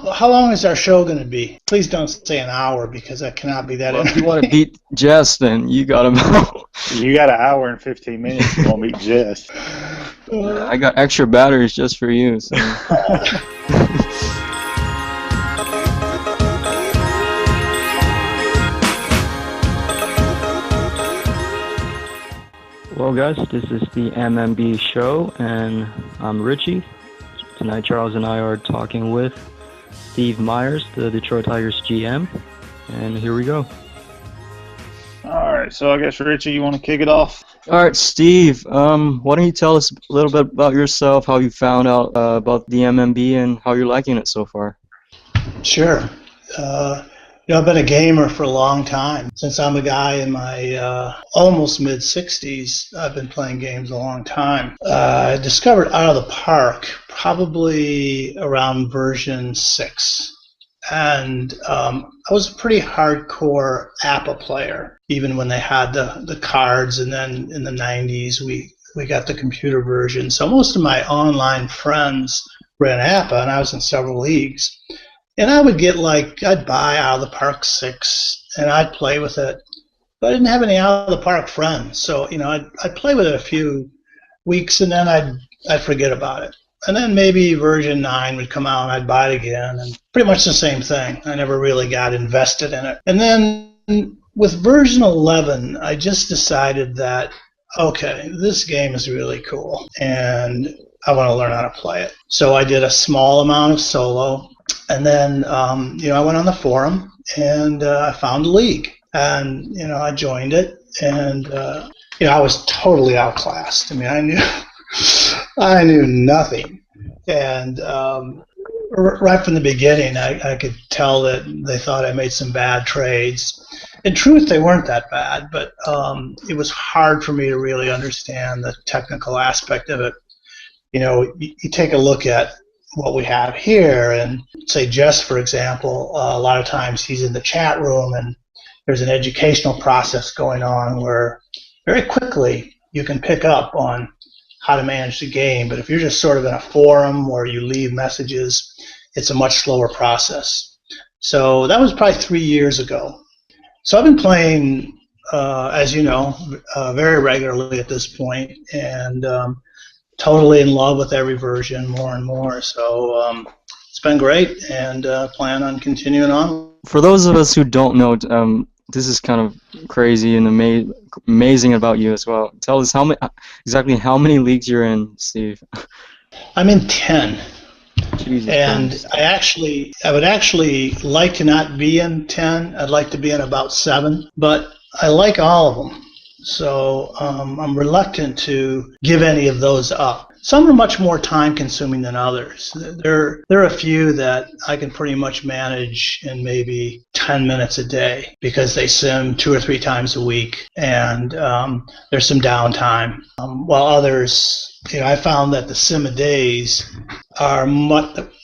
How long is our show going to be? Please don't say an hour because that cannot be that. Well, if you want to beat Jess, then you got to. You got an hour and 15 minutes. You won't beat Jess. I got extra batteries just for you. So. Well, guys, this is the MMB show, and I'm Richie. Tonight, Charles and I are talking with Steve Myers, the Detroit Tigers GM, and here we go. All right, so I guess, Richie, you want to kick it off? All right, Steve, why don't you tell us a little bit about yourself, how you found out about the MMB, and how you're liking it so far? Sure. I've been a gamer for a long time. Since I'm a guy in my almost mid-60s, I've been playing games a long time. I discovered Out of the Park probably around version 6. And I was a pretty hardcore APBA player, even when they had the cards. And then in the 90s, we got the computer version. So most of my online friends ran APBA, and I was in several leagues. And I would get I'd buy Out of the Park 6, and I'd play with it. But I didn't have any Out of the Park friends. So, I'd play with it a few weeks, and then I'd forget about it. And then maybe version 9 would come out, and I'd buy it again. And pretty much the same thing. I never really got invested in it. And then with version 11, I just decided that, okay, this game is really cool, and I want to learn how to play it. So I did a small amount of solo. And then, I went on the forum, and I found a league. And, I joined it, and, I was totally outclassed. I mean, I knew nothing. And right from the beginning, I could tell that they thought I made some bad trades. In truth, they weren't that bad, but it was hard for me to really understand the technical aspect of it. You take a look at what we have here, and say Jess, for example, a lot of times he's in the chat room, and there's an educational process going on where very quickly you can pick up on how to manage the game. But if you're just sort of in a forum where you leave messages, it's a much slower process. So that was probably 3 years ago. So I've been playing, as you know, very regularly at this point, and totally in love with every version more and more. So it's been great, and plan on continuing on. For those of us who don't know, this is kind of crazy and amazing about you as well. Tell us exactly how many leagues you're in, Steve. I'm in 10. Jesus and Christ. I would actually like to not be in 10. I'd like to be in about 7, but I like all of them. So I'm reluctant to give any of those up. Some are much more time-consuming than others. There are a few that I can pretty much manage in maybe 10 minutes a day because they sim 2 or 3 times a week, and there's some downtime. While others, I found that the sim-a-days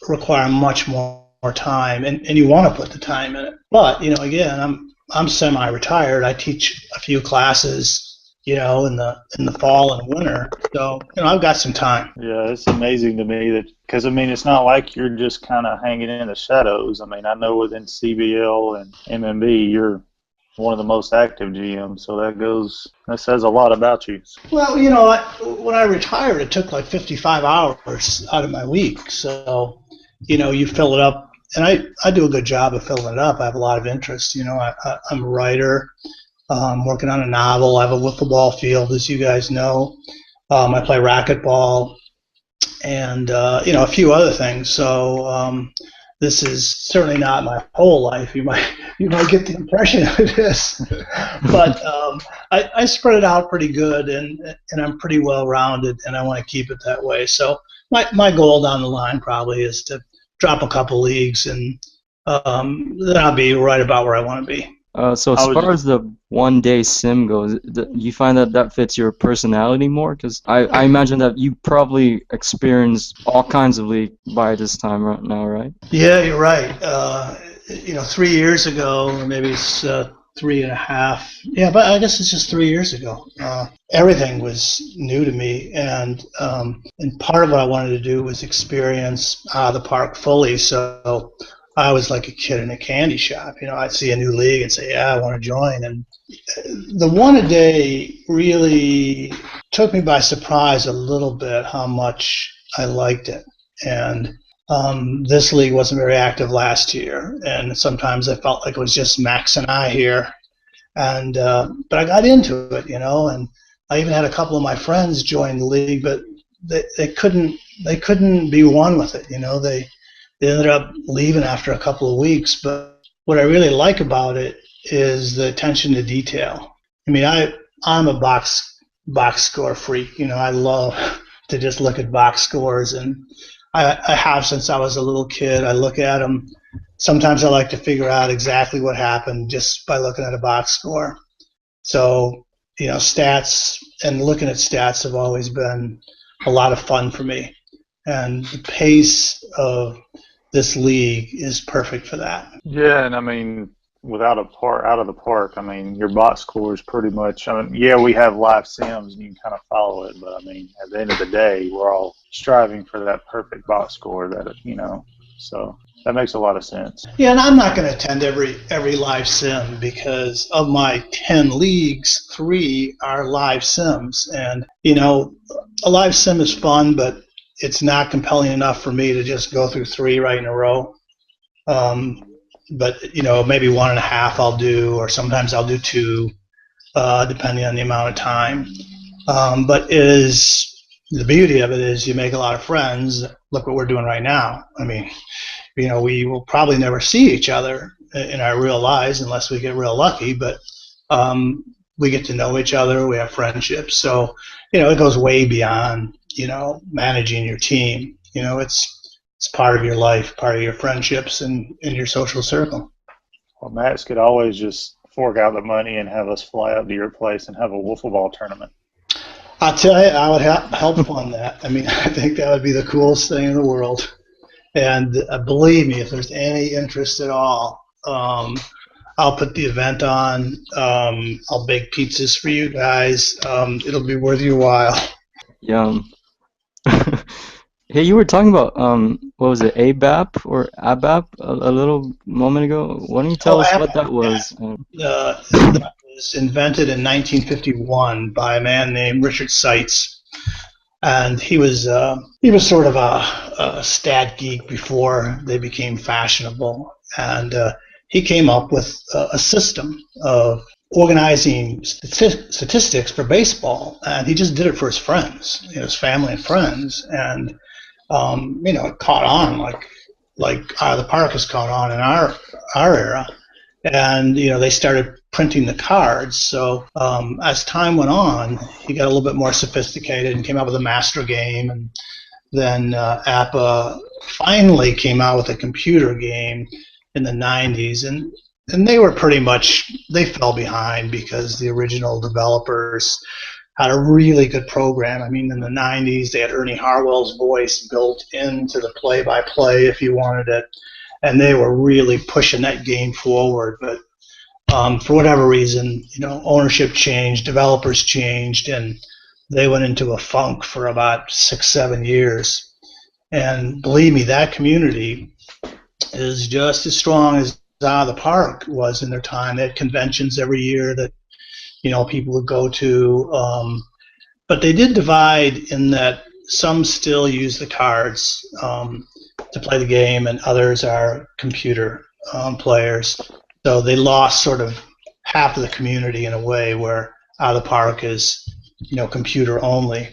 require much more time, and you want to put the time in it. But again, I'm semi-retired. I teach a few classes, in the fall and winter. So, I've got some time. Yeah, it's amazing to me that, because, it's not like you're just kind of hanging in the shadows. I know within CBL and MMB, you're one of the most active GMs, so that says a lot about you. Well, when I retired, it took like 55 hours out of my week. So, you fill it up. And I do a good job of filling it up. I have a lot of interest. I'm a writer. I'm working on a novel. I have a wiffle ball field, as you guys know. I play racquetball and, a few other things. So this is certainly not my whole life. You might get the impression it is. But I spread it out pretty good, and I'm pretty well-rounded, and I want to keep it that way. So my goal down the line probably is to drop a couple leagues, and then I'll be right about where I want to be. So as far as the one-day sim goes, you find that fits your personality more? Because I imagine that you probably experienced all kinds of league by this time right now, right? Yeah, you're right. 3 years ago, or maybe it's 3.5. Yeah, but I guess it's just 3 years ago. Everything was new to me, and part of what I wanted to do was experience the park fully. So I was like a kid in a candy shop. I'd see a new league and say, "Yeah, I want to join." And the one a day really took me by surprise a little bit how much I liked it. And this league wasn't very active last year, and sometimes I felt like it was just Max and I here. And but I got into it, and I even had a couple of my friends join the league, but they couldn't be one with it. They ended up leaving after a couple of weeks. But what I really like about it is the attention to detail. I mean, I'm a box score freak. I love to just look at box scores, and I have since I was a little kid. I look at them. Sometimes I like to figure out exactly what happened just by looking at a box score. So, stats and looking at stats have always been a lot of fun for me. And the pace of this league is perfect for that. Yeah, and I mean, out of the park, I mean, your box score is pretty much, we have live sims and you can kind of follow it, but I mean, at the end of the day, we're all striving for that perfect box score so that makes a lot of sense. Yeah, and I'm not going to attend every live sim because of my 10 leagues, 3 are live sims. And, a live sim is fun, but it's not compelling enough for me to just go through 3 right in a row. But, maybe 1.5 I'll do, or sometimes I'll do 2, depending on the amount of time. But the beauty of it is you make a lot of friends. Look what we're doing right now. I mean, we will probably never see each other in our real lives unless we get real lucky, but we get to know each other. We have friendships. So, it goes way beyond, managing your team. It's part of your life, part of your friendships and your social circle. Well, Max could always just fork out the money and have us fly up to your place and have a wiffle ball tournament. I'll tell you, I would help fund that. I mean, I think that would be the coolest thing in the world. And believe me, if there's any interest at all, I'll put the event on. I'll bake pizzas for you guys. It'll be worth your while. Yum. Hey, you were talking about what was it, ABAP or ABAP a little moment ago? Why don't you tell us what that was? That was invented in 1951 by a man named Richard Seitz, and he was sort of a stat geek before they became fashionable, and he came up with a system of organizing statistics for baseball, and he just did it for his friends, his family and friends, and it caught on like the park has caught on in our era, and they started printing the cards. So as time went on, he got a little bit more sophisticated and came out with a master game, and then APBA finally came out with a computer game in the 90s, and they were they fell behind because the original developers had a really good program. I mean, in the 90s, they had Ernie Harwell's voice built into the play-by-play if you wanted it, and they were really pushing that game forward. But for whatever reason, ownership changed, developers changed, and they went into a funk for about 6-7 years. And believe me, that community is just as strong as the park was in their time. They had conventions every year that people would go to, but they did divide in that some still use the cards to play the game, and others are computer players. So they lost sort of half of the community in a way, where Out of the Park is computer only.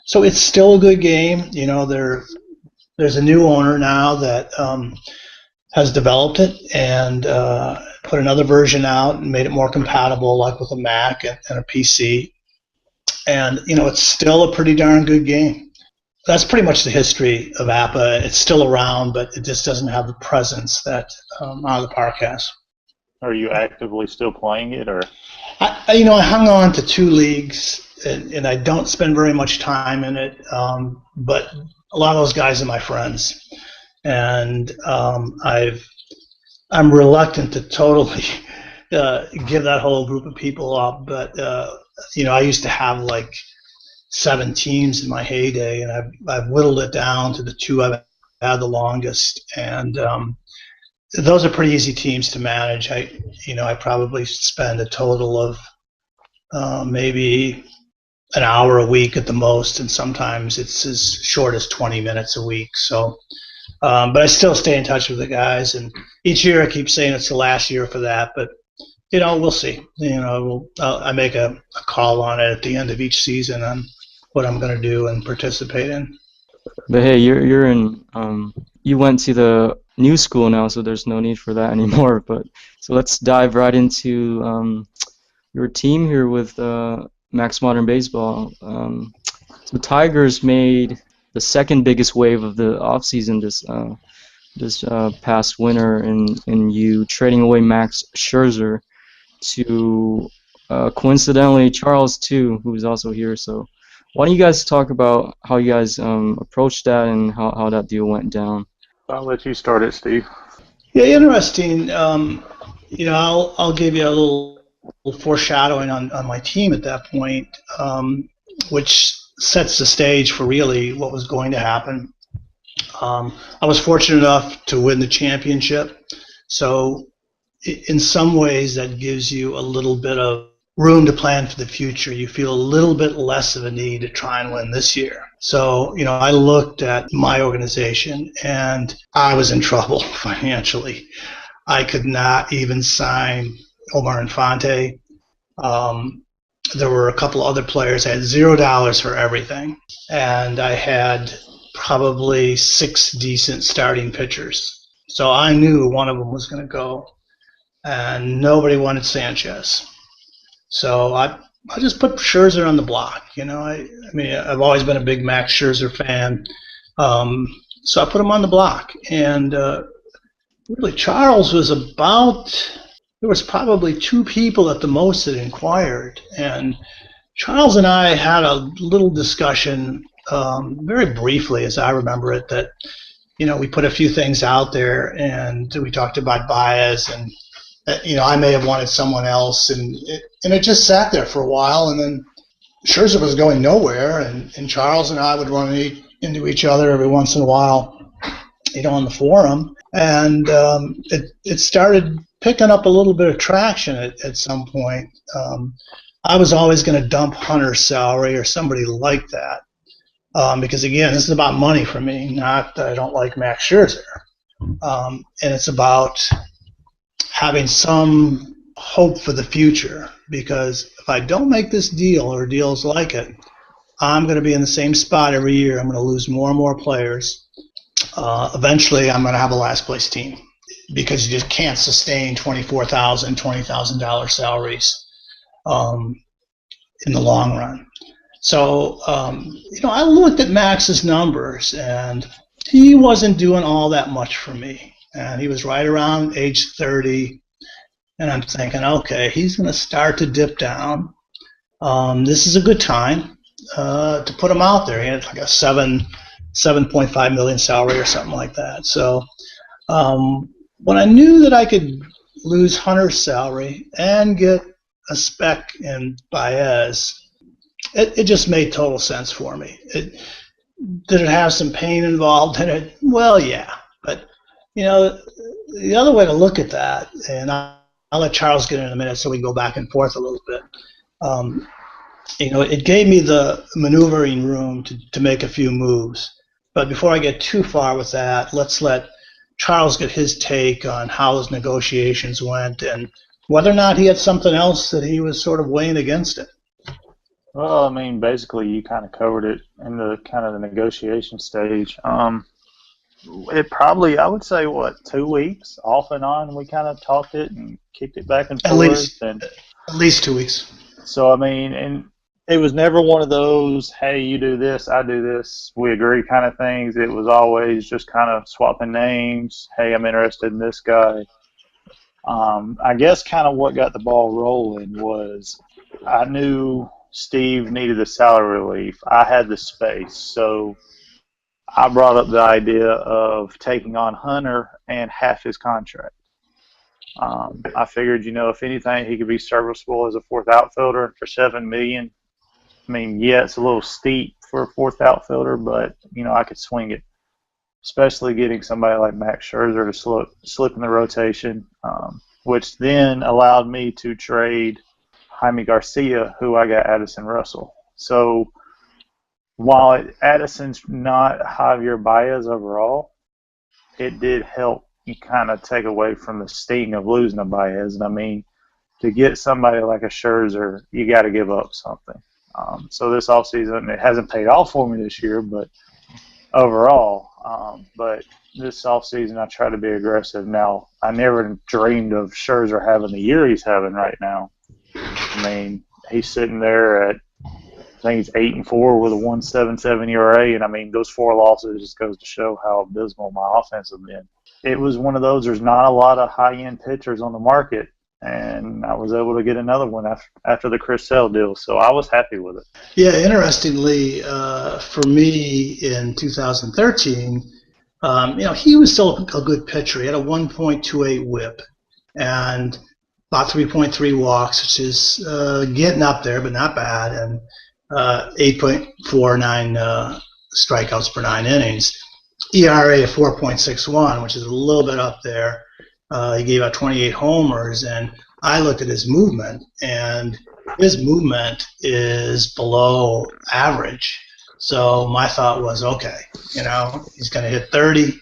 So it's still a good game. There's a new owner now that has developed it and put another version out and made it more compatible, like with a Mac and a PC. And it's still a pretty darn good game. That's pretty much the history of APBA. It's still around, but it just doesn't have the presence that Out of the Park has. Are you actively still playing it, or? I hung on to 2 leagues, and I don't spend very much time in it. But a lot of those guys are my friends, and I'm reluctant to totally give that whole group of people up, but I used to have like 7 teams in my heyday, and I've whittled it down to the 2 I've had the longest, and those are pretty easy teams to manage. I probably spend a total of maybe an hour a week at the most, and sometimes it's as short as 20 minutes a week. So, but I still stay in touch with the guys, and each year I keep saying it's the last year for that, but we'll see. I make a call on it at the end of each season on what I'm going to do and participate in. But hey, you're in. You went to the new school now, so there's no need for that anymore. But so let's dive right into your team here with Max Modern Baseball. So Tigers made the second biggest wave of the offseason this past winter, in you trading away Max Scherzer to coincidentally Charles too, who's also here. So why don't you guys talk about how you guys approached that and how that deal went down? I'll let you start it, Steve. Yeah, interesting. I'll give you a little foreshadowing on my team at that point, which sets the stage for really what was going to happen. I was fortunate enough to win the championship, so in some ways that gives you a little bit of room to plan for the future. You feel a little bit less of a need to try and win this year. So, I looked at my organization and I was in trouble financially. I could not even sign Omar Infante. There were a couple other players. I had $0 for everything. And I had probably 6 decent starting pitchers. So I knew one of them was going to go. And nobody wanted Sanchez. So I just put Scherzer on the block. I've always been a big Max Scherzer fan. So I put him on the block. And really, Charles was there was probably 2 people at the most that inquired. And Charles and I had a little discussion very briefly, as I remember it, that, we put a few things out there and we talked about Baez and, I may have wanted someone else, and it just sat there for a while, and then Scherzer was going nowhere, and Charles and I would run into each other every once in a while, on the forum, and it started picking up a little bit of traction at some point. I was always going to dump Hunter's salary or somebody like that, because again, this is about money for me, not that I don't like Max Scherzer, and it's about having some hope for the future, because if I don't make this deal or deals like it, I'm going to be in the same spot every year. I'm going to lose more and more players. Eventually, I'm going to have a last place team, because you just can't sustain $24,000, $20,000 salaries in the long run. So, I looked at Max's numbers, and he wasn't doing all that much for me. And he was right around age 30, and I'm thinking, okay, he's going to start to dip down. This is a good time to put him out there. He had like a $7.5 million salary or something like that. So when I knew that I could lose Hunter's salary and get a spec in Baez, it just made total sense for me. Did it have some pain involved in it? Well, yeah, but the other way to look at that, and I'll let Charles get in a minute so we can go back and forth a little bit. It gave me the maneuvering room to make a few moves. But before I get too far with that, let's let Charles get his take on how those negotiations went and whether or not he had something else that he was sort of weighing against it. Well, basically you kind of covered it in the kind of the negotiation stage. It probably, I would say, 2 weeks off and on. We kind of talked it and kicked it back and forth. At least 2 weeks. So, and it was never one of those, hey, you do this, I do this, we agree kind of things. It was always just kind of swapping names. Hey, I'm interested in this guy. I guess kind of what got the ball rolling was I knew Steve needed the salary relief. I had the space. So I brought up the idea of taking on Hunter and half his contract. I figured, if anything, he could be serviceable as a fourth outfielder for $7 million. I mean, yeah, it's a little steep for a fourth outfielder, but I could swing it. Especially getting somebody like Max Scherzer to slip in the rotation, which then allowed me to trade Jaime Garcia, who I got Addison Russell. So while Addison's not Javier Baez overall, it did help you kind of take away from the sting of losing a Baez. And I mean, to get somebody like a Scherzer, you got to give up something. So this offseason, it hasn't paid off for me this year, but overall. But this offseason, I try to be aggressive. Now, I never dreamed of Scherzer having the year he's having right now. I mean, he's sitting there at, I think he's 8-4 with a 1.77 ERA, and I mean, those 4 losses just goes to show how abysmal my offense has been. It was one of those. There's not a lot of high-end pitchers on the market, and I was able to get another one after the Chris Sale deal, so I was happy with it. Yeah, interestingly, for me in 2013, he was still a good pitcher. He had a 1.28 WHIP and about 3.3 walks, which is getting up there, but not bad, and 8.49 strikeouts per 9 innings. ERA of 4.61, which is a little bit up there. He gave out 28 homers, and I looked at his movement, and his movement is below average. So my thought was, okay, he's going to hit 30.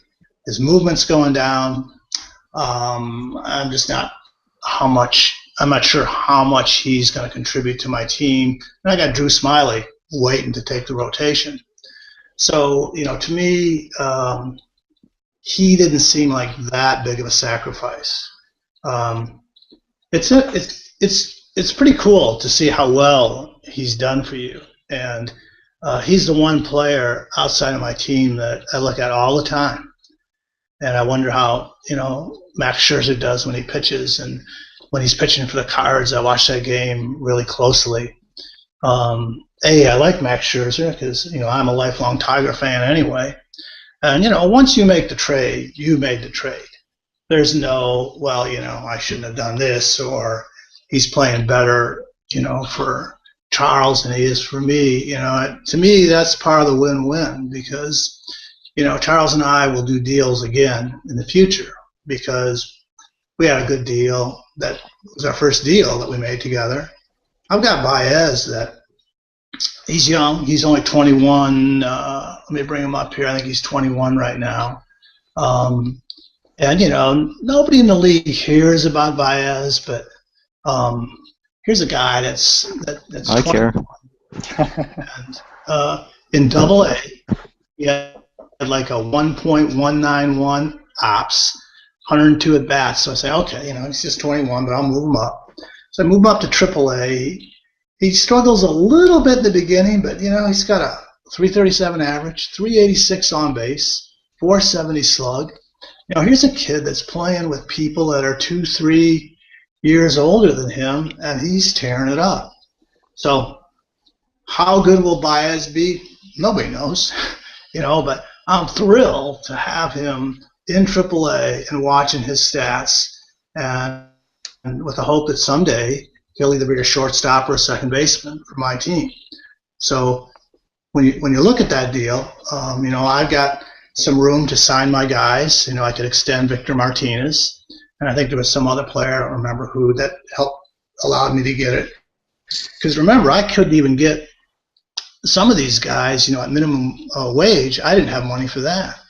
His movement's going down. I'm not sure how much he's going to contribute to my team. And I got Drew Smiley waiting to take the rotation. So, to me, he didn't seem like that big of a sacrifice. It's pretty cool to see how well he's done for you. And he's the one player outside of my team that I look at all the time. And I wonder how, Max Scherzer does when he pitches. And when he's pitching for the Cards, I watch that game really closely. I like Max Scherzer because, I'm a lifelong Tiger fan anyway. And, once you make the trade, you made the trade. There's no, I shouldn't have done this, or he's playing better, for Charles than he is for me. To me, that's part of the win-win because, Charles and I will do deals again in the future because we had a good deal. That was our first deal that we made together. I've got Baez that he's young. He's only 21. Let me bring him up here. I think he's 21 right now. And, nobody in the league hears about Baez, but here's a guy that's I 21. care. And, in Double-A, he had like a 1.191 ops, 102 at bats. So I say, okay, he's just 21, but I'll move him up. So I move him up to Triple-A. He struggles a little bit in the beginning, but he's got a 337 average, 386 on base, 470 slug. Here's a kid that's playing with people that are 2-3 years older than him, and he's tearing it up. So how good will Baez be? Nobody knows, but I'm thrilled to have him in AAA and watching his stats, and with the hope that someday he'll either be a shortstop or a second baseman for my team. So when you look at that deal, I've got some room to sign my guys. I could extend Victor Martinez, and I think there was some other player, I don't remember who, that allowed me to get it. Because remember, I couldn't even get some of these guys, at minimum wage. I didn't have money for that.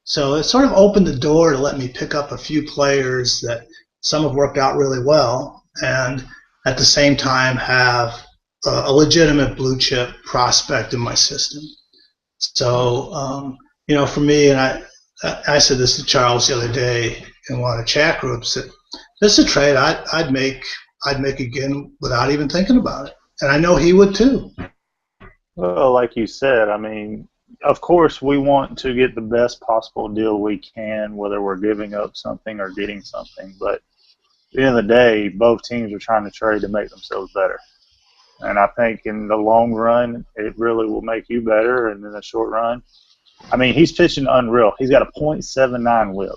So it sort of opened the door to let me pick up a few players that some have worked out really well, and at the same time have a legitimate blue chip prospect in my system. So, for me, and I said this to Charles the other day in one of the chat groups, that this is a trade I'd make again without even thinking about it, and I know he would too. Well, like you said, I mean, of course we want to get the best possible deal we can, whether we're giving up something or getting something. But at the end of the day, both teams are trying to trade to make themselves better. And I think in the long run, it really will make you better. And in the short run, I mean, he's pitching unreal. He's got a .79 whip.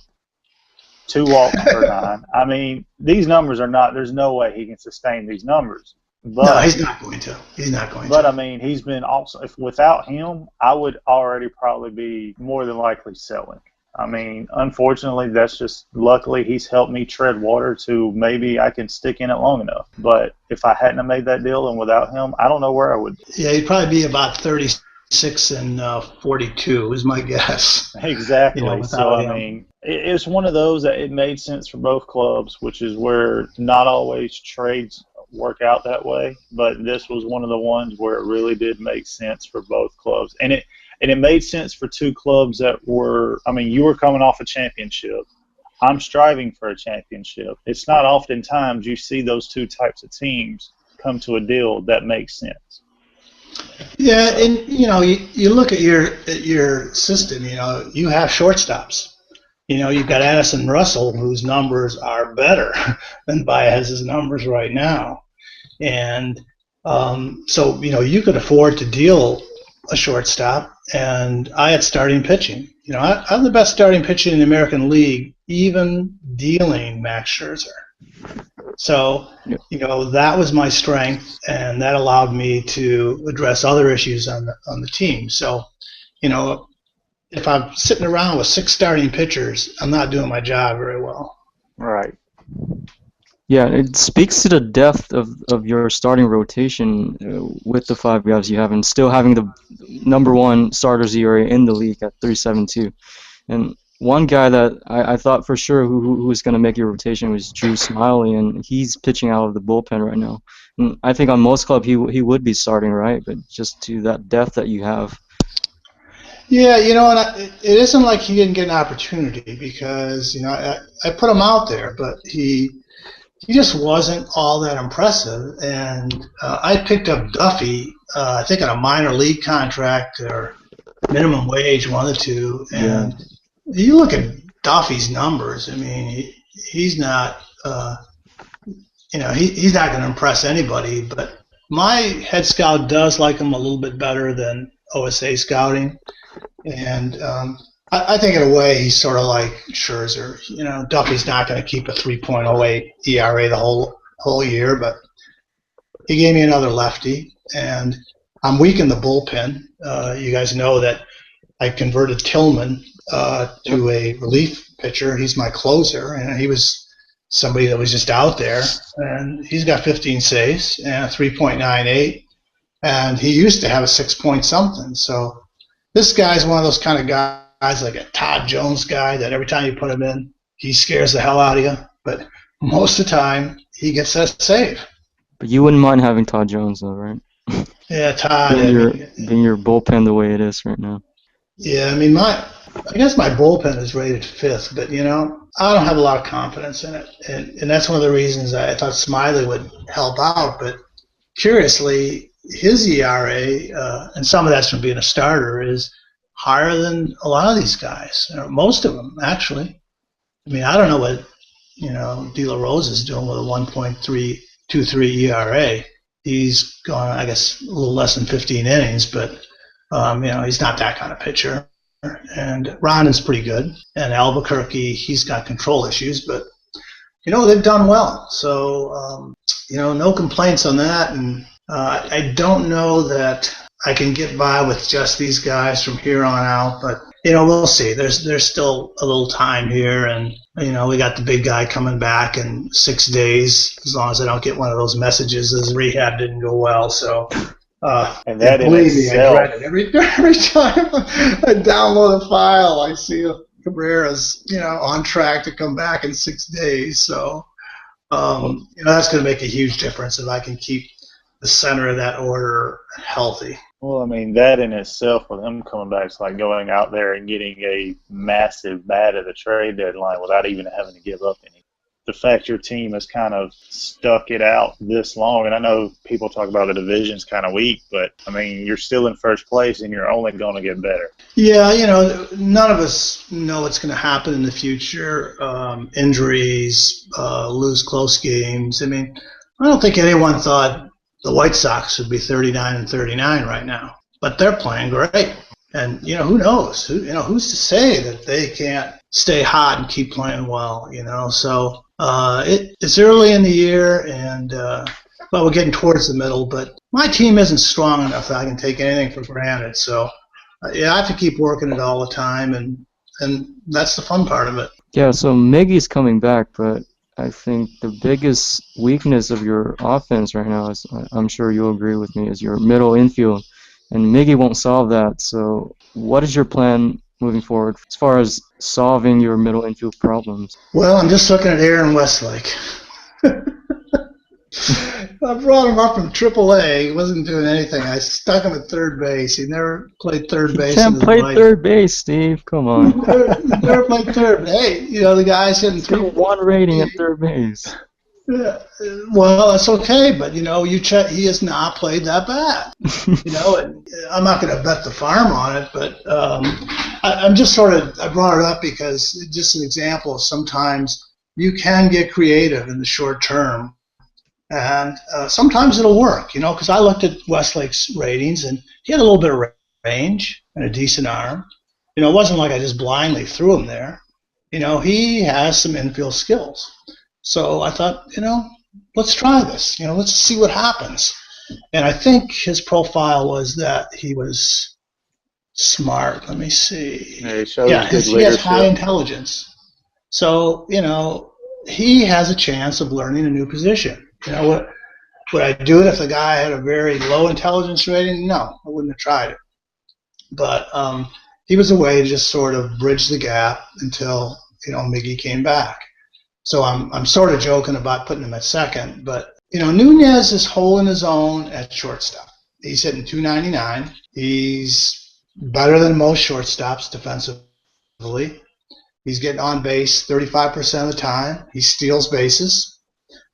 2 walks per 9. I mean, these numbers are not – there's no way he can sustain these numbers. But, no, he's not going to. He's not going to. But, I mean, he's been also – if without him, I would already probably be more than likely selling. I mean, unfortunately, that's just – luckily, he's helped me tread water to maybe I can stick in it long enough. But if I hadn't have made that deal and without him, I don't know where I would be. Yeah, he'd probably be about 36 and 42 is my guess. Exactly. You know, so, I mean, it's one of those that it made sense for both clubs, which is where not always trades work out that way. But this was one of the ones where it really did make sense for both clubs. And it made sense for 2 clubs that were, I mean, you were coming off a championship. I'm striving for a championship. It's not oftentimes you see those 2 types of teams come to a deal that makes sense. Yeah, and you know, you look at your system. You know, you have shortstops. You know, you've got Addison Russell, whose numbers are better than Baez's numbers right now, and so you know you could afford to deal a shortstop. And I had starting pitching. You know, I'm the best starting pitcher in the American League, even dealing Max Scherzer. So, you know, that was my strength, and that allowed me to address other issues on the team. So, you know, if I'm sitting around with 6 starting pitchers, I'm not doing my job very well. Right. Yeah, it speaks to the depth of your starting rotation with the 5 guys you have, and still having the #1 starters ERA in the league at 3.72. And one guy that I thought for sure who was going to make your rotation was Drew Smiley, and he's pitching out of the bullpen right now. And I think on most clubs he would be starting, right? But just to that depth that you have. Yeah, you know, and it isn't like he didn't get an opportunity, because, you know, I put him out there, but he just wasn't all that impressive. And I picked up Duffy, I think on a minor league contract or minimum wage, one of the two. And you look at Duffy's numbers. I mean, he's not, you know, he's not going to impress anybody. But my head scout does like him a little bit better than OSA scouting. And I think in a way he's sort of like Scherzer. You know, Duffy's not going to keep a 3.08 ERA the whole year, but he gave me another lefty, and I'm weak in the bullpen. You guys know that I converted Tillman to a relief pitcher. He's my closer, and he was somebody that was just out there, and he's got 15 saves and a 3.98, and he used to have a 6-point-something. So this guy's one of those kind of guys, like a Todd Jones guy, that every time you put him in, he scares the hell out of you. But most of the time, he gets that save. But you wouldn't mind having Todd Jones, though, right? Yeah, Todd. Being your bullpen the way it is right now. Yeah, I mean, I guess my bullpen is rated 5th, but, you know, I don't have a lot of confidence in it. And that's one of the reasons I thought Smiley would help out. But curiously, his ERA, and some of that's from being a starter, is higher than a lot of these guys, or most of them, actually. I mean, I don't know what, you know, De La Rosa is doing with a 1.323 ERA. He's gone, I guess, a little less than 15 innings, but, you know, he's not that kind of pitcher. And Rondon's pretty good. And Albuquerque, he's got control issues, but, you know, they've done well. So, you know, no complaints on that. And I don't know that I can get by with just these guys from here on out, but, you know, we'll see. There's still a little time here, and, you know, we got the big guy coming back in 6 days, as long as I don't get one of those messages as rehab didn't go well. So, and that believe me, I dread it. Every time I download a file, I see Cabrera's, you know, on track to come back in 6 days. So, you know, that's going to make a huge difference if I can keep the center of that order healthy. Well, I mean, that in itself, with him coming back, is like going out there and getting a massive bat at the trade deadline without even having to give up any. The fact your team has kind of stuck it out this long, and I know people talk about the division's kind of weak, but, I mean, you're still in first place, and you're only going to get better. Yeah, you know, none of us know what's going to happen in the future. Injuries, lose close games. I mean, I don't think anyone thought the White Sox would be 39-39 right now, but they're playing great. And, who knows? Who's to say that they can't stay hot and keep playing well, So it's early in the year, and, we're getting towards the middle, but my team isn't strong enough that I can take anything for granted. So, I have to keep working it all the time, and that's the fun part of it. Yeah, so Miggy's coming back, but I think the biggest weakness of your offense right now is, I'm sure you'll agree with me, is your middle infield. And Miggy won't solve that. So what is your plan moving forward as far as solving your middle infield problems? Well, I'm just looking at Aaron Westlake. I brought him up from AAA. He wasn't doing anything. I stuck him at third base. He never played third base. He can't play third base, Steve. Come on. He never played third. Hey, the guy's hitting 3-1 rating at third base. Yeah, well, that's okay, but you check. He has not played that bad. And I'm not going to bet the farm on it, but I'm just I brought it up because it's just an example of sometimes you can get creative in the short term, and sometimes it'll work. Because I looked at Westlake's ratings, and he had a little bit of range and a decent arm. It wasn't like I just blindly threw him there. He has some infield skills. So I thought, let's try this. Let's see what happens. And I think his profile was that he was smart. Let me see. Yeah, he has high intelligence. So, he has a chance of learning a new position. Would I do it if the guy had a very low intelligence rating? No, I wouldn't have tried it. But he was a way to just sort of bridge the gap until, Miggy came back. So I'm sort of joking about putting him at second, but Nunez is holding his own at shortstop. He's hitting .299. He's better than most shortstops defensively. He's getting on base 35% of the time. He steals bases.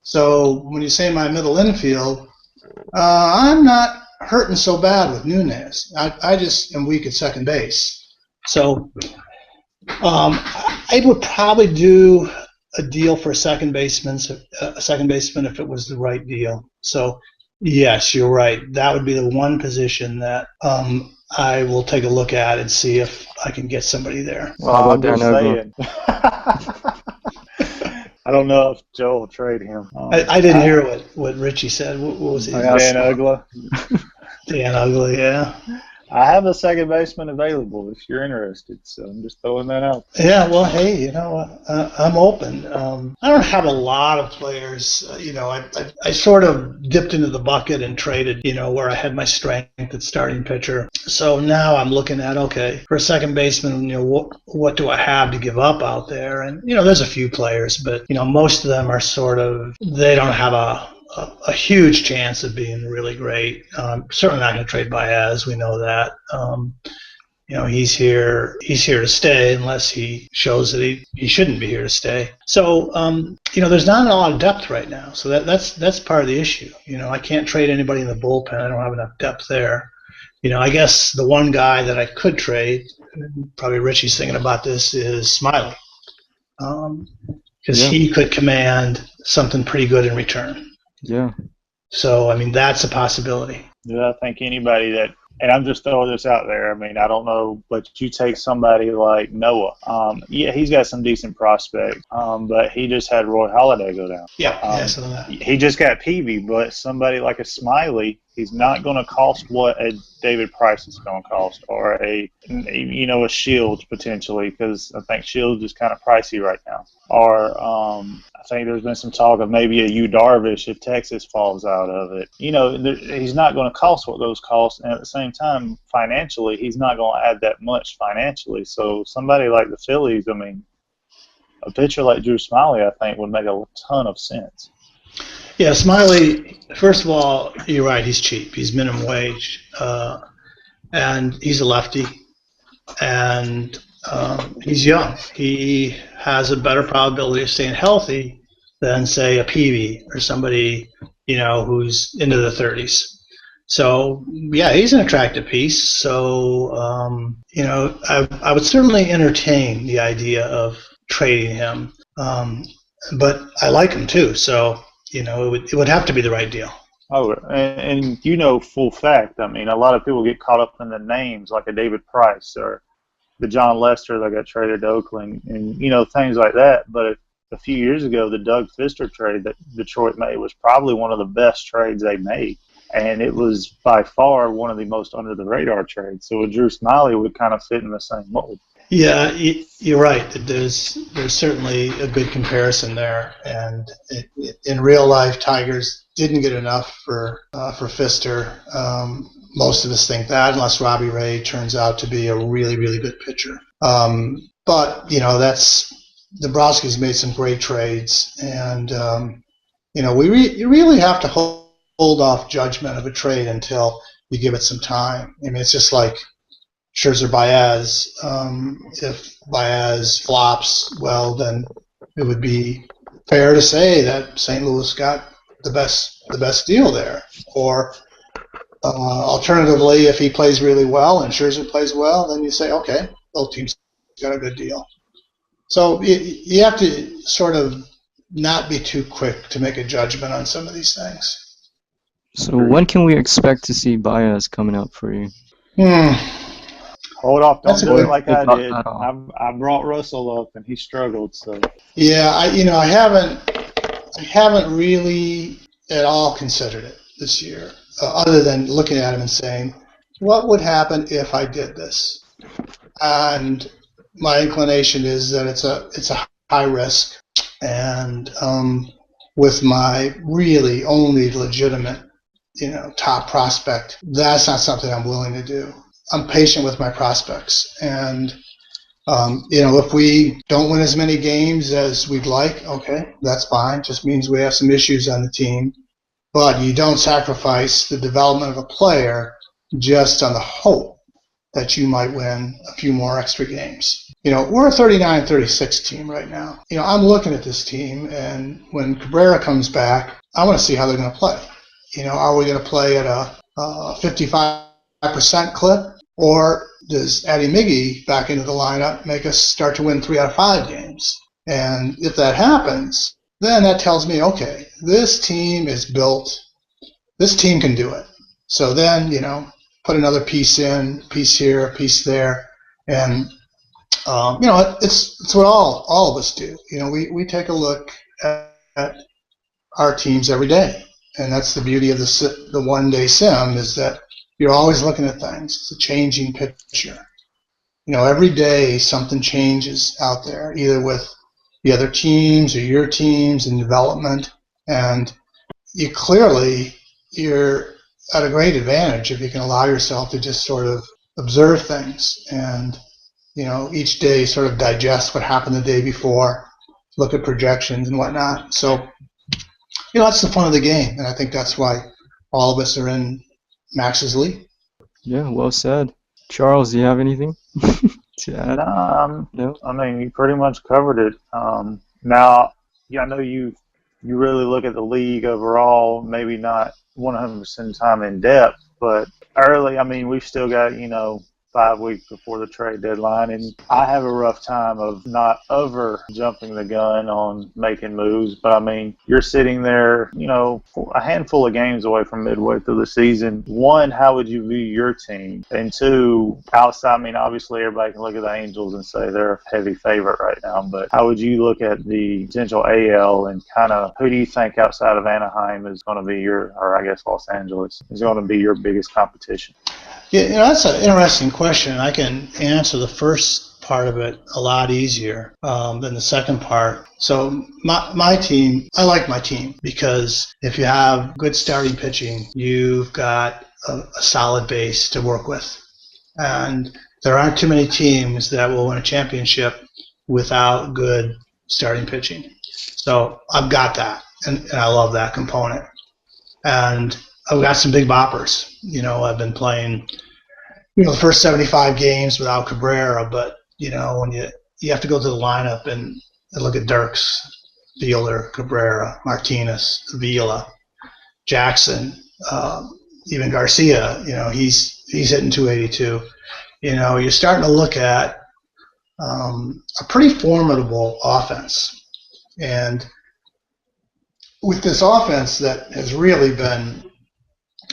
So when you say my middle infield, I'm not hurting so bad with Nunez. I just am weak at second base. So I would probably do a deal for a second baseman if it was the right deal. So yes, you're right. That would be the one position that I will take a look at and see if I can get somebody there. Well, I'm just saying. I don't know if Joe will trade him. I didn't hear what Richie said. What was it? Dan Ugla. Dan Ugla, yeah. I have a second baseman available if you're interested, so I'm just throwing that out. Yeah, well, hey, I'm open. I don't have a lot of players. I sort of dipped into the bucket and traded, where I had my strength at starting pitcher. So now I'm looking at, okay, for a second baseman, what do I have to give up out there? And, there's a few players, but, most of them are sort of, they don't have a huge chance of being really great. Certainly not going to trade Baez. We know that. He's here to stay unless he shows that he shouldn't be here to stay. So there's not a lot of depth right now. So that's part of the issue. I can't trade anybody in the bullpen. I don't have enough depth there. I guess the one guy that I could trade, probably Richie's thinking about this, is Smiley, because he could command something pretty good in return. Yeah. So, that's a possibility. Yeah, I think anybody that, and I'm just throwing this out there, I don't know, but you take somebody like Noah. He's got some decent prospect, but he just had Roy Halladay go down. Yeah, so that. He just got Peavy, but somebody like a Smiley, he's not going to cost what a David Price is going to cost, or a Shields potentially, because I think Shields is kind of pricey right now. Or I think there's been some talk of maybe a Yu Darvish if Texas falls out of it. He's not going to cost what those cost, and at the same time, financially, he's not going to add that much financially. So somebody like the Phillies, a pitcher like Drew Smiley, I think, would make a ton of sense. Yeah, Smiley, first of all, you're right, he's cheap. He's minimum wage, and he's a lefty, and he's young. He has a better probability of staying healthy than, say, a Peavy or somebody, who's into the 30s. So, yeah, he's an attractive piece. So, I would certainly entertain the idea of trading him. But I like him too, so it would have to be the right deal. Oh, and you know full fact. I mean, a lot of people get caught up in the names like a David Price or the John Lester that got traded to Oakland, and things like that. But a few years ago, the Doug Fister trade that Detroit made was probably one of the best trades they made, and it was by far one of the most under the radar trades. So with Drew Smiley would kind of fit in the same mold. Yeah, you're right. There's certainly a good comparison there, and in real life, Tigers didn't get enough for Fister. Most of us think that, unless Robbie Ray turns out to be a really, really good pitcher. But Dombrowski's made some great trades, and you really have to hold off judgment of a trade until you give it some time. I mean, it's just like Scherzer Baez. If Baez flops, well, then it would be fair to say that St. Louis got the best deal there. Or alternatively, if he plays really well and Scherzer plays well, then you say, okay, both teams got a good deal. So you have to sort of not be too quick to make a judgment on some of these things. So when can we expect to see Baez coming up for you? Hold off! Don't do it like I did. I brought Russell up, and he struggled. So yeah, I haven't really at all considered it this year, other than looking at him and saying, what would happen if I did this? And my inclination is that it's a high risk, and with my really only legitimate, top prospect, that's not something I'm willing to do. I'm patient with my prospects, and if we don't win as many games as we'd like, okay, that's fine. Just means we have some issues on the team. But you don't sacrifice the development of a player just on the hope that you might win a few more extra games. We're a 39-36 team right now. I'm looking at this team, and when Cabrera comes back, I want to see how they're going to play. Are we going to play at a 55% clip? Or does adding Miggy back into the lineup make us start to win 3 out of 5 games? And if that happens, then that tells me, okay, this team is built. This team can do it. So then, put another piece in, piece here, piece there, and it's what all of us do. We take a look at our teams every day, and that's the beauty of the one-day sim, is that you're always looking at things. It's a changing picture. Every day something changes out there, either with the other teams or your teams in development. And you're at a great advantage if you can allow yourself to just sort of observe things and, each day sort of digest what happened the day before, look at projections and whatnot. So, that's the fun of the game. And I think that's why all of us are in Max's league. Yeah, well said. Charles, do you have anything to add? No. I mean, you pretty much covered it. Now, I know you really look at the league overall, maybe not 100% of the time in depth, but early, I mean, we've still got, 5 weeks before the trade deadline, and I have a rough time of not over jumping the gun on making moves. But I mean, you're sitting there, a handful of games away from midway through the season. One, how would you view your team? And two, outside, I mean, obviously everybody can look at the Angels and say they're a heavy favorite right now, but how would you look at the potential AL and kind of who do you think outside of Anaheim is going to be or I guess Los Angeles, is going to be your biggest competition? Yeah, that's an interesting question. I can answer the first part of it a lot easier than the second part. So my team, I like my team because if you have good starting pitching, you've got a solid base to work with. And there aren't too many teams that will win a championship without good starting pitching. So I've got that, and I love that component. And I've got some big boppers. I've been playing, the first 75 games without Cabrera, but, when you have to go to the lineup and look at Dirks, Fielder, Cabrera, Martinez, Vila, Jackson, even Garcia, he's hitting 282. You're starting to look at a pretty formidable offense. And with this offense that has really been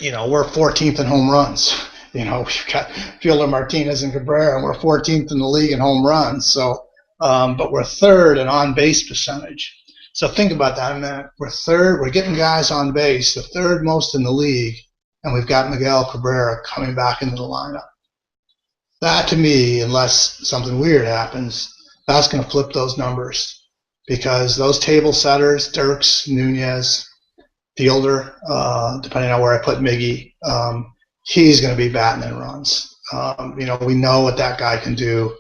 we're 14th in home runs. We've got Fielder, Martinez, and Cabrera, and we're 14th in the league in home runs. So, but we're third in on-base percentage. So think about that a minute. We're third. We're getting guys on base, the third most in the league, and we've got Miguel Cabrera coming back into the lineup. That, to me, unless something weird happens, that's going to flip those numbers, because those table setters, Dirks, Nunez, Fielder, depending on where I put Miggy, he's going to be batting in runs. We know what that guy can do.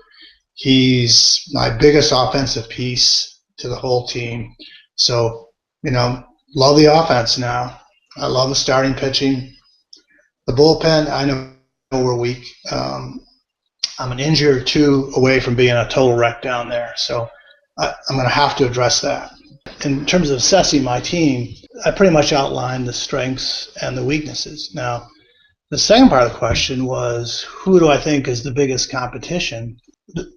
He's my biggest offensive piece to the whole team. So, love the offense now. I love the starting pitching. The bullpen, I know we're weak. I'm an injury or two away from being a total wreck down there. So I'm going to have to address that. In terms of assessing my team, I pretty much outlined the strengths and the weaknesses. Now, the second part of the question was, who do I think is the biggest competition?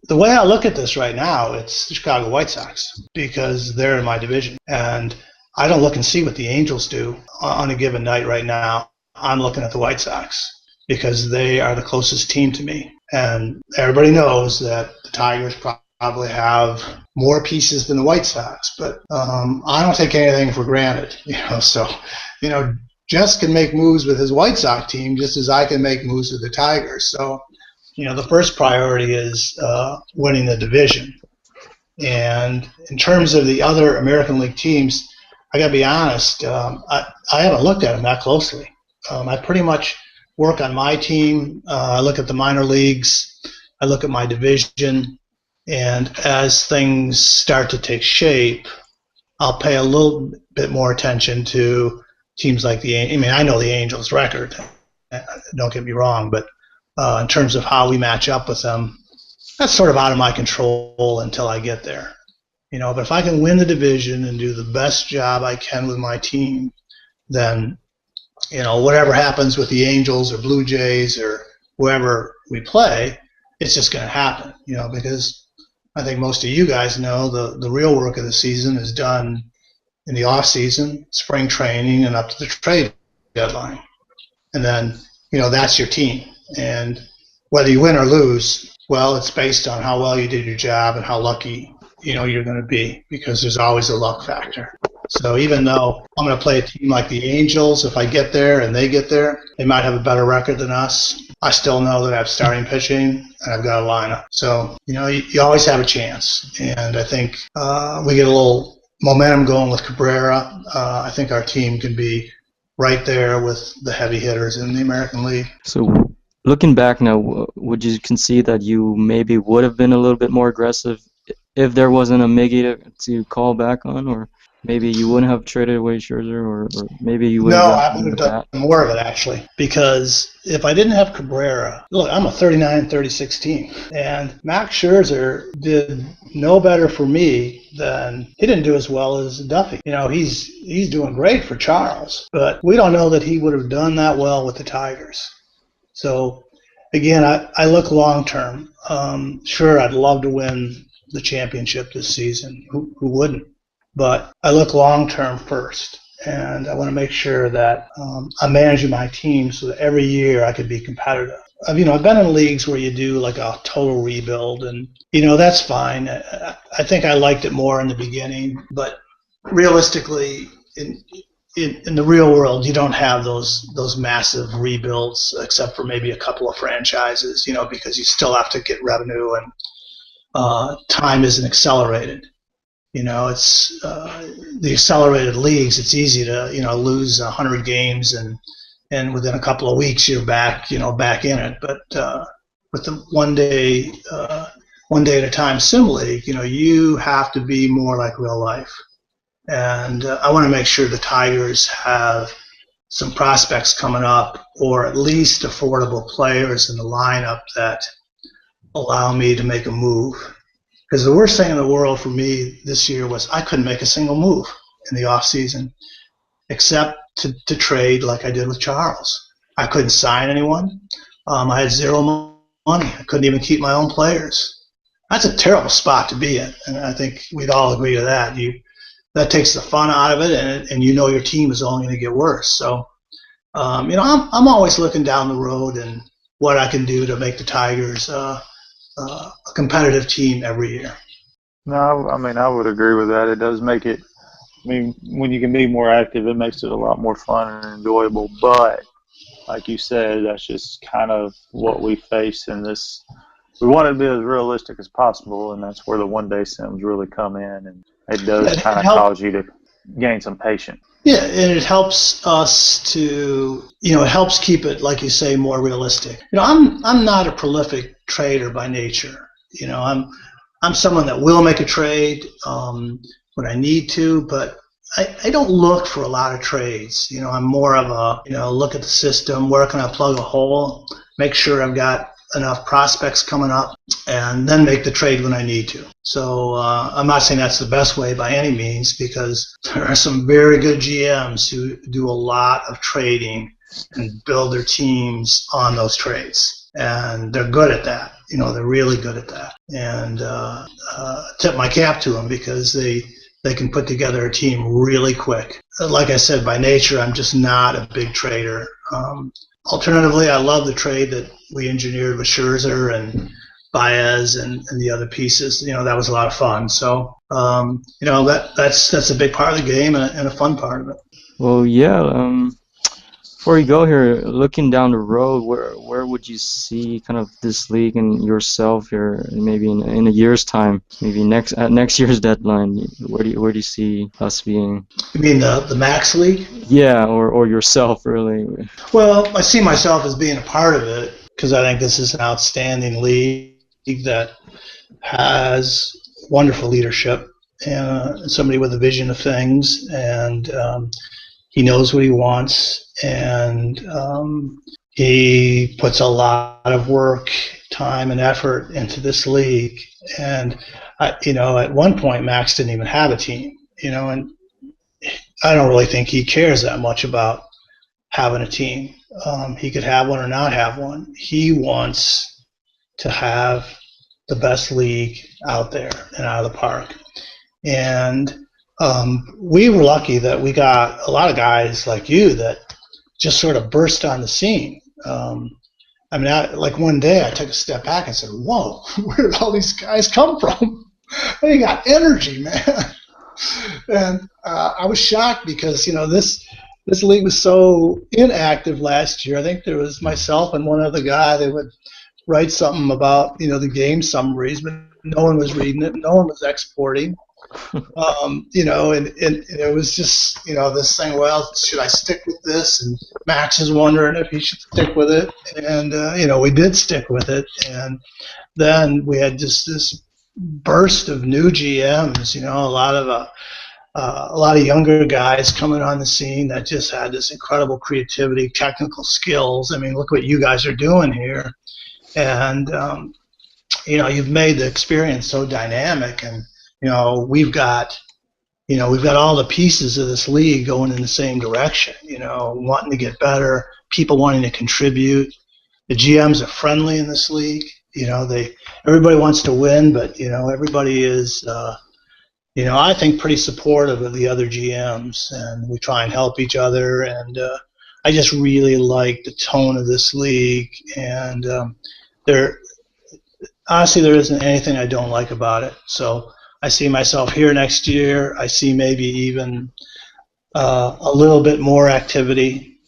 The way I look at this right now, it's the Chicago White Sox, because they're in my division. And I don't look and see what the Angels do on a given night right now. I'm looking at the White Sox because they are the closest team to me. And everybody knows that the Tigers probably have more pieces than the White Sox, but I don't take anything for granted. So Jess can make moves with his White Sox team just as I can make moves with the Tigers. So, the first priority is winning the division. And in terms of the other American League teams, I got to be honest, I haven't looked at them that closely. I pretty much work on my team. I look at the minor leagues. I look at my division. And as things start to take shape, I'll pay a little bit more attention to teams like I know the Angels' record. Don't get me wrong, but in terms of how we match up with them, that's sort of out of my control until I get there. But if I can win the division and do the best job I can with my team, then, whatever happens with the Angels or Blue Jays or whoever we play, it's just going to happen, because I think most of you guys know the real work of the season is done in the off-season, spring training, and up to the trade deadline. And then, that's your team. And whether you win or lose, well, it's based on how well you did your job and how lucky, you're going to be, because there's always a luck factor. So even though I'm going to play a team like the Angels, if I get there and they get there, they might have a better record than us. I still know that I have starting pitching and I've got a lineup. So, you always have a chance. And I think we get a little momentum going with Cabrera. I think our team can be right there with the heavy hitters in the American League. So looking back now, would you concede that you maybe would have been a little bit more aggressive if there wasn't a Miggy to call back on, or maybe you wouldn't have traded away Scherzer, or maybe you would have? No, I would have done more of it, actually, because if I didn't have Cabrera, look, I'm a 39-36 team, and Max Scherzer did no better for me than he didn't do as well as Duffy. He's doing great for Charles, but we don't know that he would have done that well with the Tigers. So, again, I look long term. Sure, I'd love to win the championship this season. Who wouldn't? But I look long term first, and I want to make sure that I'm managing my team so that every year I could be competitive. I've been in leagues where you do like a total rebuild, and that's fine. I think I liked it more in the beginning, but realistically, in the real world, you don't have those massive rebuilds, except for maybe a couple of franchises, because you still have to get revenue, and time isn't accelerated. It's the accelerated leagues. It's easy to lose 100 games and within a couple of weeks you're back back in it. But with the one day at a time sim league, you have to be more like real life. And I want to make sure the Tigers have some prospects coming up, or at least affordable players in the lineup that allow me to make a move. Because the worst thing in the world for me this year was I couldn't make a single move in the off season, except to trade like I did with Charles. I couldn't sign anyone. I had zero money. I couldn't even keep my own players. That's a terrible spot to be in, and I think we'd all agree to that. That takes the fun out of it, and your team is only going to get worse. So I'm always looking down the road and what I can do to make the Tigers a competitive team every year. No, I mean, I would agree with that. It does make it, I mean, when you can be more active, it makes it a lot more fun and enjoyable. But like you said, that's just kind of what we face in this. We want it to be as realistic as possible, and that's where the one-day sims really come in, and it does kind of cause you to gain some patience. Yeah, and it helps us to, it helps keep it, like you say, more realistic. I'm not a prolific trader by nature. I'm someone that will make a trade when I need to, but I don't look for a lot of trades. I'm more of a, look at the system, where can I plug a hole, make sure I've got enough prospects coming up, and then make the trade when I need to. So I'm not saying that's the best way by any means, because there are some very good GMs who do a lot of trading and build their teams on those trades. And they're good at that. They're really good at that. And tip my cap to them, because they can put together a team really quick. Like I said, by nature, I'm just not a big trader. Alternatively, I love the trade that we engineered with Scherzer and Baez and the other pieces. That was a lot of fun. So, that's a big part of the game and a fun part of it. Well, yeah. Before you go here, looking down the road, where would you see kind of this league and yourself here, maybe in a year's time, maybe at next year's deadline? Where do you see us being? You mean the Max League? Yeah, or yourself, really. Well, I see myself as being a part of it, because I think this is an outstanding league that has wonderful leadership and somebody with a vision of things, and he knows what he wants, and he puts a lot of work, time, and effort into this league. And at one point, Max didn't even have a team. And I don't really think he cares that much about having a team. He could have one or not have one. He wants to have the best league out there and out of the park. And we were lucky that we got a lot of guys like you that just sort of burst on the scene. Like one day I took a step back and said, whoa, where did all these guys come from? They got energy, man. And I was shocked because, this league was so inactive last year. I think there was myself and one other guy. They would write something about, the game summaries, but no one was reading it. No one was exporting. And it was just, this thing, well, should I stick with this? And Max is wondering if he should stick with it. And, we did stick with it. And then we had just this burst of new GMs, a lot of younger guys coming on the scene that just had this incredible creativity, technical skills. I mean, look what you guys are doing here. And, you've made the experience so dynamic, and, we've got all the pieces of this league going in the same direction, wanting to get better, people wanting to contribute. The GMs are friendly in this league. Everybody wants to win, but, everybody is, I think pretty supportive of the other GMs, and we try and help each other. And I just really like the tone of this league. And honestly, there isn't anything I don't like about it. So I see myself here next year. I see maybe even a little bit more activity.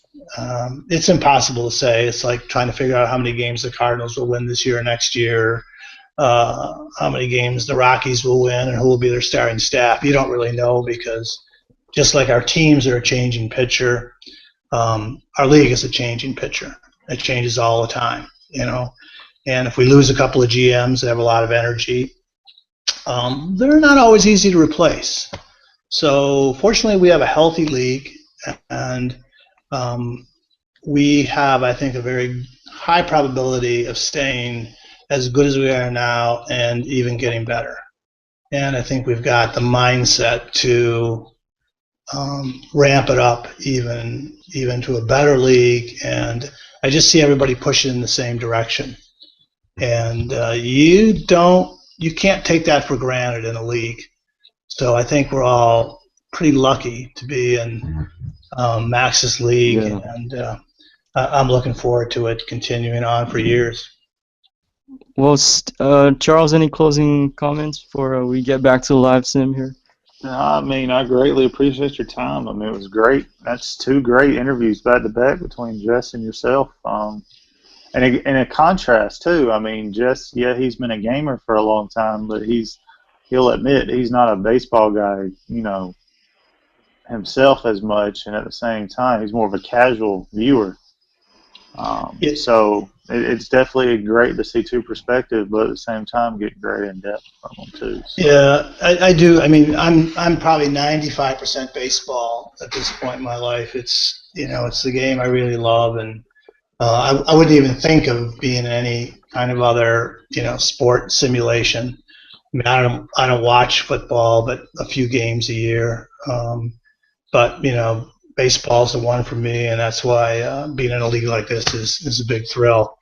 It's impossible to say. It's like trying to figure out how many games the Cardinals will win this year or next year, how many games the Rockies will win, and who will be their starting staff. You don't really know, because just like our teams are a changing picture, our league is a changing picture. It changes all the time, And if we lose a couple of GMs that have a lot of energy, they're not always easy to replace. So fortunately, we have a healthy league, and we have, I think, a very high probability of staying as good as we are now and even getting better. And I think we've got the mindset to ramp it up even to a better league. And I just see everybody pushing in the same direction. And you can't take that for granted in a league. So I think we're all pretty lucky to be in Max's league, Yeah. and I'm looking forward to it continuing on for years. Well, Charles, any closing comments before we get back to the live sim here? No, I mean, I greatly appreciate your time. I mean, it was great. That's two great interviews back to back between Jess and yourself. And a contrast too. I mean, Jess, yeah, he's been a gamer for a long time, but he'll admit he's not a baseball guy, himself as much, and at the same time, he's more of a casual viewer. So it's definitely great to see two perspectives, but at the same time, get great in depth from them too. So. Yeah, I do. I mean, I'm probably 95% baseball at this point in my life. It's it's the game I really love, and I wouldn't even think of being in any kind of other sport simulation. I mean, I don't watch football, but a few games a year. But baseball's the one for me, and that's why being in a league like this is a big thrill.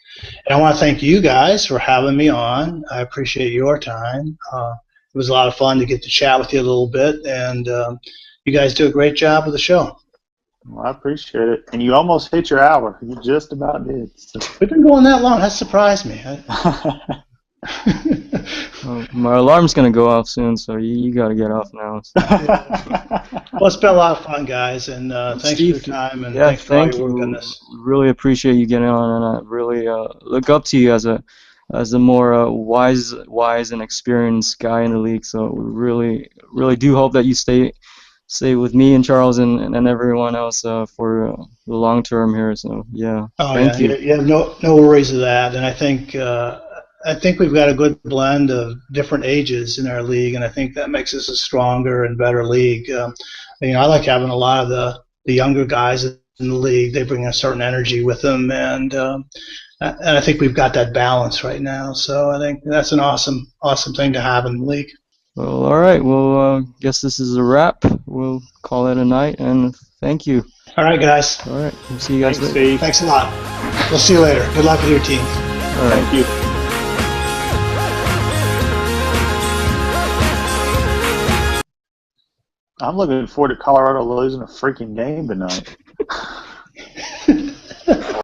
And I want to thank you guys for having me on. I appreciate your time. It was a lot of fun to get to chat with you a little bit, and you guys do a great job with the show. Well, I appreciate it. And you almost hit your hour. You just about did. So. We've been going that long. That surprised me. Well, my alarm's going to go off soon, so you got to get off now. So. Well, it's been a lot of fun, guys, and thanks Steve, for your time, and yeah, thanks for all your work on this. Really appreciate you getting on, and I really look up to you as a more wise and experienced guy in the league. So we really do hope that you stay with me and Charles and everyone else for the long term here. So yeah, thank you. You have no worries of that, and I think we've got a good blend of different ages in our league, and I think that makes us a stronger and better league. I like having a lot of the younger guys in the league. They bring a certain energy with them, and I think we've got that balance right now. So I think that's an awesome thing to have in the league. Well, all right. Well, guess this is a wrap. We'll call it a night, and thank you. All right, guys. All right. We'll see you guys later. Steve. Thanks a lot. We'll see you later. Good luck with your team. All right. Thank you. I'm looking forward to Colorado losing a freaking game tonight.